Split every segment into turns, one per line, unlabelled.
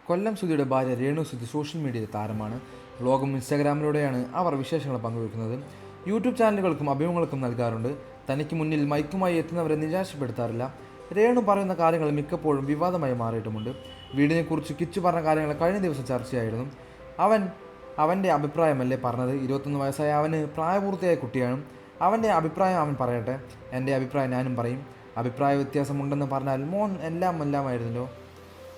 കൊല്ലം സുധിയുടെ ഭാര്യ രേണു സുധി സോഷ്യൽ മീഡിയയിൽ താരമാണ്. വ്ലോഗും ഇൻസ്റ്റാഗ്രാമിലൂടെയാണ് അവർ വിശേഷങ്ങൾ പങ്കുവെക്കുന്നത്. യൂട്യൂബ് ചാനലുകൾക്കും അഭിമുഖങ്ങൾക്കും നൽകാറുണ്ട്. തനിക്ക് മുന്നിൽ മൈക്കുമായി എത്തുന്നവരെ നിരാശപ്പെടുത്താറില്ല. രേണു പറയുന്ന കാര്യങ്ങൾ മിക്കപ്പോഴും വിവാദമായി മാറിയിട്ടുമുണ്ട്. വീടിനെക്കുറിച്ച് കിച്ചു പറഞ്ഞ കാര്യങ്ങൾ കഴിഞ്ഞ ദിവസം ചർച്ചയായിരുന്നു. അവൻ്റെ അഭിപ്രായമല്ലേ പറഞ്ഞത്. 21 വയസ്സായ അവന് പ്രായപൂർത്തിയായ കുട്ടിയാണ്. അവൻ്റെ അഭിപ്രായം അവൻ പറയട്ടെ. എൻ്റെ അഭിപ്രായം ഞാനും പറയും. അഭിപ്രായ വ്യത്യാസമുണ്ടെന്ന് പറഞ്ഞാൽ മോൻ എല്ലാമായിരുന്നല്ലോ.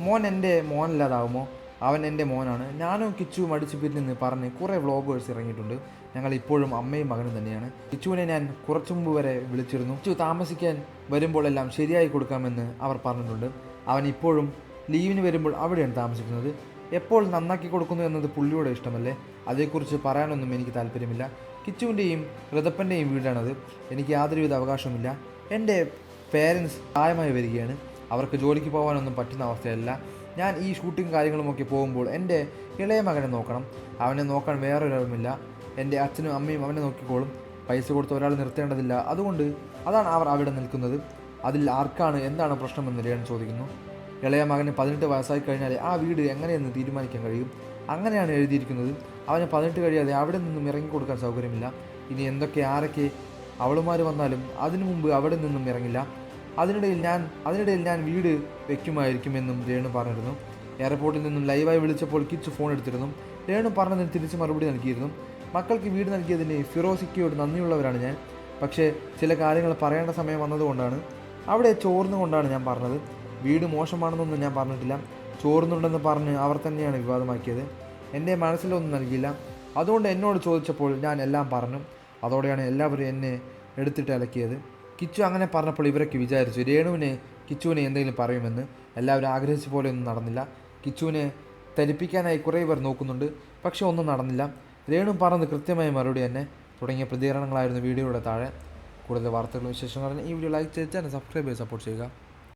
മോൻ എൻ്റെ മോനല്ലാതാവുമോ? അവൻ എൻ്റെ മോനാണ്. ഞാനും കിച്ചുവും അടിച്ചു പിരിഞ്ഞെന്ന് പറഞ്ഞ് കുറേ വ്ളോഗേഴ്സ് ഇറങ്ങിയിട്ടുണ്ട്. ഞങ്ങൾ ഇപ്പോഴും അമ്മയും മകനും തന്നെയാണ്. കിച്ചുവിനെ ഞാൻ കുറച്ചു മുമ്പ് വരെ വിളിച്ചിരുന്നു. കിച്ചു താമസിക്കാൻ വരുമ്പോഴെല്ലാം ശരിയായി കൊടുക്കാമെന്ന് അവർ പറഞ്ഞിട്ടുണ്ട്. അവൻ ഇപ്പോഴും ലീവിന് വരുമ്പോൾ അവിടെയാണ് താമസിക്കുന്നത്. എപ്പോൾ നന്നാക്കി കൊടുക്കുന്നു എന്നത് പുള്ളിയുടെ ഇഷ്ടമല്ലേ. അതേക്കുറിച്ച് പറയാനൊന്നും എനിക്ക് താല്പര്യമില്ല. കിച്ചുവിൻ്റെയും ഋതപ്പൻ്റെയും വീടാണത്. എനിക്ക് യാതൊരുവിധ അവകാശവുമില്ല. എൻ്റെ പേരൻസ് പ്രായമായി വരികയാണ്. അവർക്ക് ജോലിക്ക് പോകാനൊന്നും പറ്റുന്ന അവസ്ഥയല്ല. ഞാൻ ഈ ഷൂട്ടിങ് കാര്യങ്ങളുമൊക്കെ പോകുമ്പോൾ എൻ്റെ ഇളയ മകനെ നോക്കണം. അവനെ നോക്കാൻ വേറൊരാളുമില്ല. എൻ്റെ അച്ഛനും അമ്മയും അവനെ നോക്കിക്കോളും. പൈസ കൊടുത്ത് ഒരാൾ നിർത്തേണ്ടതില്ല. അതാണ് അവർ അവിടെ നിൽക്കുന്നത്. അതിൽ ആർക്കാണ് എന്താണ് പ്രശ്നമെന്ന് രേണു ചോദിക്കുന്നു. ഇളയ മകന് 18 വയസ്സായി കഴിഞ്ഞാൽ ആ വീട് എങ്ങനെയെന്ന് തീരുമാനിക്കാൻ കഴിയും. അങ്ങനെയാണ് എഴുതിയിരിക്കുന്നത്. അവന് 18 കഴിയാതെ അവിടെ നിന്നും ഇറങ്ങിക്കൊടുക്കാൻ സൗകര്യമില്ല. ഇനി ആരൊക്കെ അവളുമാർ വന്നാലും അതിനു മുമ്പ് അവിടെ നിന്നും ഇറങ്ങില്ല. അതിനിടയിൽ ഞാൻ വീട് വയ്ക്കുമായിരിക്കുമെന്നും രേണു പറഞ്ഞിരുന്നു. എയർപോർട്ടിൽ നിന്നും ലൈവായി വിളിച്ചപ്പോൾ കിച്ചു ഫോൺ എടുത്തിരുന്നു. രേണു പറഞ്ഞതിന് തിരിച്ച് മറുപടി നൽകിയിരുന്നു. മക്കൾക്ക് വീട് നൽകിയതിന് ഫിറോസിക്കയോട് നന്ദിയുള്ളവരാണ് ഞാൻ. പക്ഷേ ചില കാര്യങ്ങൾ പറയേണ്ട സമയം വന്നതുകൊണ്ടാണ്. അവിടെ ചോർന്നുകൊണ്ടാണ് ഞാൻ പറഞ്ഞത്. വീട് മോശമാണെന്നൊന്നും ഞാൻ പറഞ്ഞിട്ടില്ല. ചോർന്നുണ്ടെന്ന് പറഞ്ഞ് അവർ തന്നെയാണ് വിവാദമാക്കിയത്. എൻ്റെ മനസ്സിലൊന്നും നൽകിയില്ല. അതുകൊണ്ട് എന്നോട് ചോദിച്ചപ്പോൾ ഞാൻ എല്ലാം പറഞ്ഞു. അതോടെയാണ് എല്ലാവരും എന്നെ എടുത്തിട്ട് അലക്കിയത്. കിച്ചു അങ്ങനെ പറഞ്ഞപ്പോൾ ഇവരൊക്കെ വിചാരിച്ചു കിച്ചുവിനെ എന്തെങ്കിലും പറയുമെന്ന്. എല്ലാവരും ആഗ്രഹിച്ച പോലെയൊന്നും നടന്നില്ല. കിച്ചുവിനെ ധരിപ്പിക്കാനായി കുറേ പേർ നോക്കുന്നുണ്ട്. പക്ഷെ ഒന്നും നടന്നില്ല. രേണു പറഞ്ഞത് കൃത്യമായ മറുപടി തന്നെ തുടങ്ങിയ പ്രതികരണങ്ങളായിരുന്നു വീഡിയോയുടെ താഴെ. കൂടുതൽ വാർത്തകളും വിശേഷങ്ങളും ഈ വീഡിയോ ലൈക്ക് ചെയ്ത് സബ്സ്ക്രൈബ് ചെയ്ത് സപ്പോർട്ട് ചെയ്യുക.